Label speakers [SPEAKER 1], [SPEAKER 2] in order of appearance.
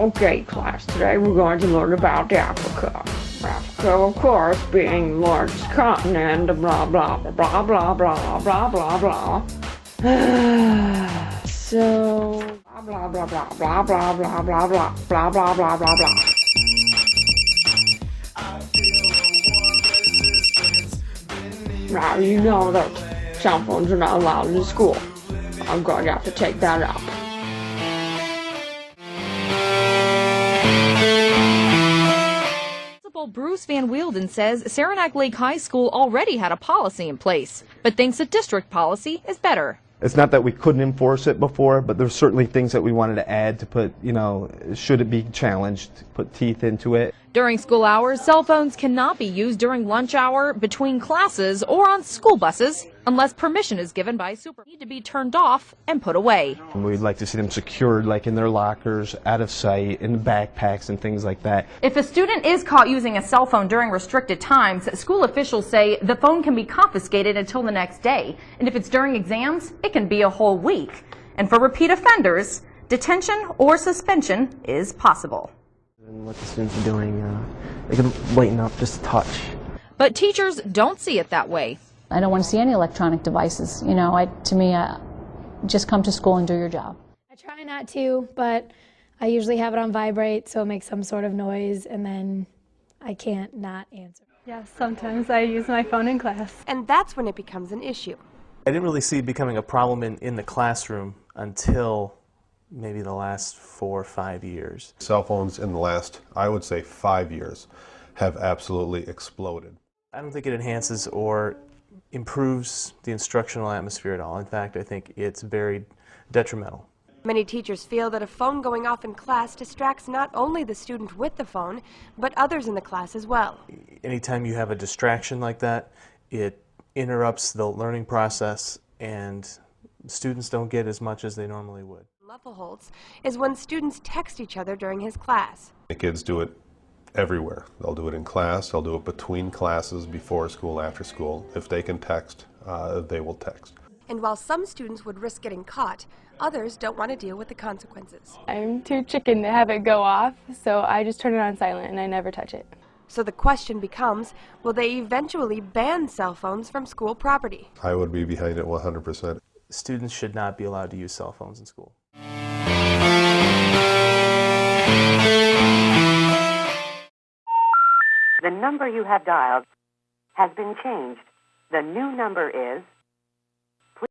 [SPEAKER 1] Okay, class, today we're going to learn about Africa. Africa, of course, being the largest continent, blah, blah, blah, blah, blah, blah, blah, blah, blah. So, blah, blah, blah, blah, blah, blah, blah, blah, blah, blah, blah, blah, blah. Now, you know that cell phones are not allowed in school. I'm going to have to take that up.
[SPEAKER 2] Principal Bruce Van Wielden says Saranac Lake High School already had a policy in place, but thinks a district policy is better.
[SPEAKER 3] It's not that we couldn't enforce it before, but there's certainly things that we wanted to add to put, should it be challenged, put teeth into it.
[SPEAKER 2] During school hours, cell phones cannot be used during lunch hour, between classes, or on school buses unless permission is given by supervisors. Need to be turned off and put away.
[SPEAKER 3] We'd like to see them secured, like in their lockers, out of sight, in backpacks and things like that.
[SPEAKER 2] If a student is caught using a cell phone during restricted times, school officials say the phone can be confiscated until the next day. And if it's during exams, it can be a whole week. And for repeat offenders, detention or suspension is possible.
[SPEAKER 4] And what the students are doing, they can lighten up just a touch.
[SPEAKER 2] But teachers don't see it that way.
[SPEAKER 5] I don't want to see any electronic devices. To me, just come to school and do your job.
[SPEAKER 6] I try not to, but I usually have it on vibrate, so it makes some sort of noise, and then I can't not answer.
[SPEAKER 7] Yes, sometimes I use my phone in class.
[SPEAKER 8] And that's when it becomes an issue.
[SPEAKER 9] I didn't really see it becoming a problem in the classroom until maybe the last 4 or 5 years.
[SPEAKER 10] Cell phones in the last, I would say, 5 years have absolutely exploded.
[SPEAKER 9] I don't think it enhances or improves the instructional atmosphere at all. In fact, I think it's very detrimental.
[SPEAKER 8] Many teachers feel that a phone going off in class distracts not only the student with the phone, but others in the class as well.
[SPEAKER 9] Anytime you have a distraction like that, it interrupts the learning process and students don't get as much as they normally would.
[SPEAKER 8] Level holds is when students text each other during his class.
[SPEAKER 10] The kids do it everywhere. They'll do it in class, they'll do it between classes, before school, after school. If they can text, they will text.
[SPEAKER 8] And while some students would risk getting caught, others don't want to deal with the consequences.
[SPEAKER 7] I'm too chicken to have it go off, so I just turn it on silent and I never touch it.
[SPEAKER 8] So the question becomes, will they eventually ban cell phones from school property?
[SPEAKER 10] I would be behind it 100%.
[SPEAKER 9] Students should not be allowed to use cell phones in school.
[SPEAKER 11] The number you have dialed has been changed. The new number is